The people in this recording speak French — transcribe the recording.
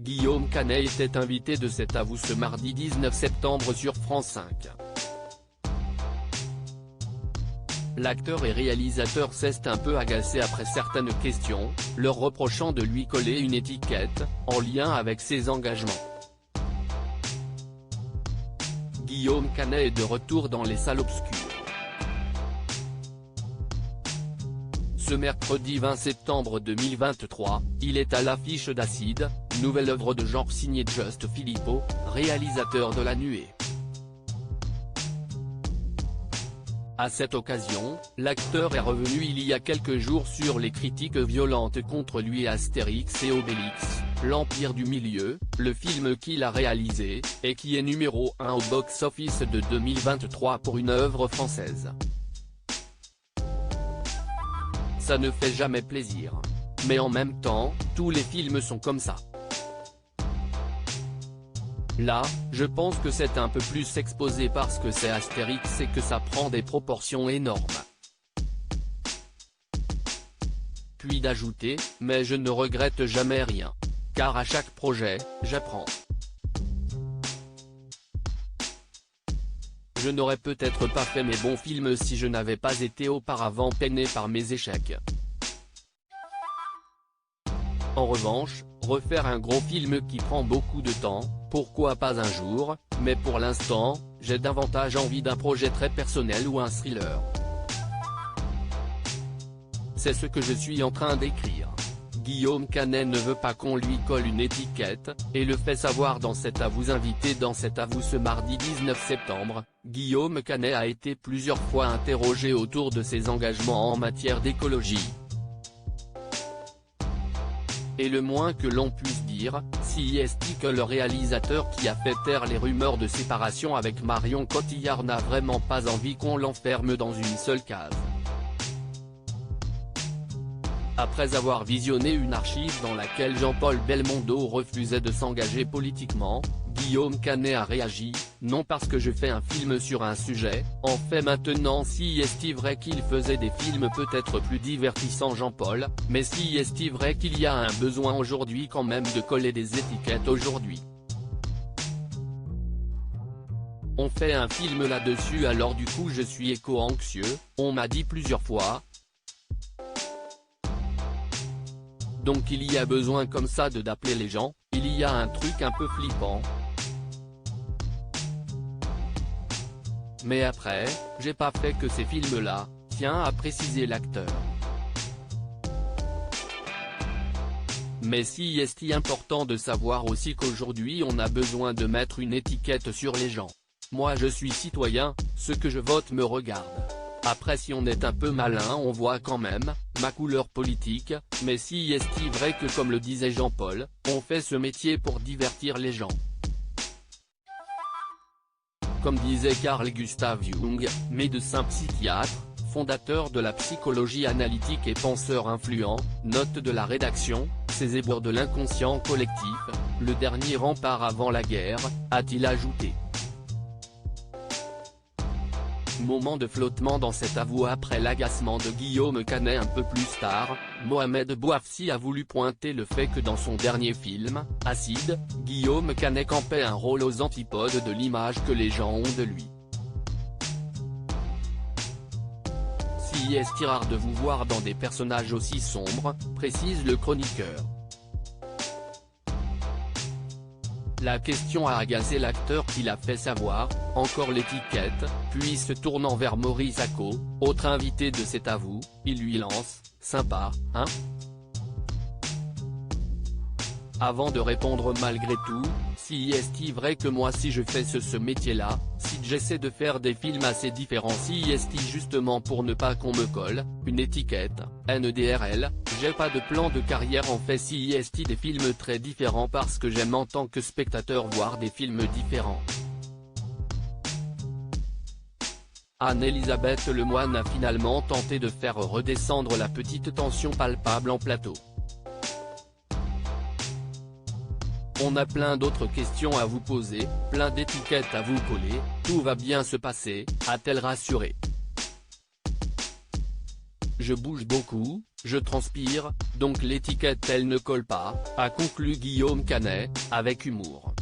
Guillaume Canet était invité de cet avou ce mardi 19 septembre sur France 5. L'acteur et réalisateur s'est un peu agacé après certaines questions, leur reprochant de lui coller une étiquette, en lien avec ses engagements. Guillaume Canet est de retour dans les salles obscures. Ce mercredi 20 septembre 2023, il est à l'affiche d'Acide, nouvelle œuvre de genre signée Just Filippo, réalisateur de La Nuée. À cette occasion, l'acteur est revenu il y a quelques jours sur les critiques violentes contre lui et Astérix et Obélix, l'Empire du Milieu, le film qu'il a réalisé, et qui est numéro 1 au box-office de 2023 pour une œuvre française. Ça ne fait jamais plaisir. Mais en même temps, tous les films sont comme ça. Là, je pense que c'est un peu plus exposé parce que c'est Astérix et que ça prend des proportions énormes. Puis d'ajouter, mais je ne regrette jamais rien. Car à chaque projet, j'apprends. Je n'aurais peut-être pas fait mes bons films si je n'avais pas été auparavant peiné par mes échecs. En revanche, refaire un gros film qui prend beaucoup de temps, pourquoi pas un jour, mais pour l'instant, j'ai davantage envie d'un projet très personnel ou un thriller. C'est ce que je suis en train d'écrire. Guillaume Canet ne veut pas qu'on lui colle une étiquette, et le fait savoir dans cet avou invité dans cet avou ce mardi 19 septembre, Guillaume Canet a été plusieurs fois interrogé autour de ses engagements en matière d'écologie. Et le moins que l'on puisse dire, si est que le réalisateur qui a fait taire les rumeurs de séparation avec Marion Cotillard n'a vraiment pas envie qu'on l'enferme dans une seule case. Après avoir visionné une archive dans laquelle Jean-Paul Belmondo refusait de s'engager politiquement, Guillaume Canet a réagi, non parce que je fais un film sur un sujet, en fait maintenant si est vrai qu'il faisait des films peut-être plus divertissants Jean-Paul, mais si est vrai qu'il y a un besoin aujourd'hui quand même de coller des étiquettes aujourd'hui. On fait un film là-dessus alors du coup je suis éco-anxieux, on m'a dit plusieurs fois. Donc il y a besoin comme ça d'appeler les gens, il y a un truc un peu flippant. Mais après, j'ai pas fait que ces films-là, tient à préciser l'acteur. Mais si est important de savoir aussi qu'aujourd'hui on a besoin de mettre une étiquette sur les gens. Moi je suis citoyen, ce que je vote me regarde. Après si on est un peu malin on voit quand même, ma couleur politique, mais si est vrai que comme le disait Jean-Paul, on fait ce métier pour divertir les gens. Comme disait Carl Gustav Jung, médecin psychiatre, fondateur de la psychologie analytique et penseur influent, note de la rédaction, ces éboueurs de l'inconscient collectif, le dernier rempart avant la guerre, a-t-il ajouté. Moment de flottement dans cet avou après l'agacement de Guillaume Canet un peu plus tard, Mohamed Bouafsi a voulu pointer le fait que dans son dernier film, Acide, Guillaume Canet campait un rôle aux antipodes de l'image que les gens ont de lui. Si est rare de vous voir dans des personnages aussi sombres, précise le chroniqueur. La question a agacé l'acteur qui l'a fait savoir, encore l'étiquette, puis se tournant vers Maurice Acco, autre invité de cet avou, il lui lance, « Sympa, hein ?» Avant de répondre malgré tout, si est vrai que moi si je fais ce métier-là, si j'essaie de faire des films assez différents si est justement pour ne pas qu'on me colle, une étiquette, NDRL, j'ai pas de plan de carrière en fait si est des films très différents parce que j'aime en tant que spectateur voir des films différents. Anne-Elisabeth Lemoine a finalement tenté de faire redescendre la petite tension palpable en plateau. On a plein d'autres questions à vous poser, plein d'étiquettes à vous coller, tout va bien se passer, a-t-elle rassuré. Je bouge beaucoup, je transpire, donc l'étiquette elle ne colle pas, a conclu Guillaume Canet, avec humour.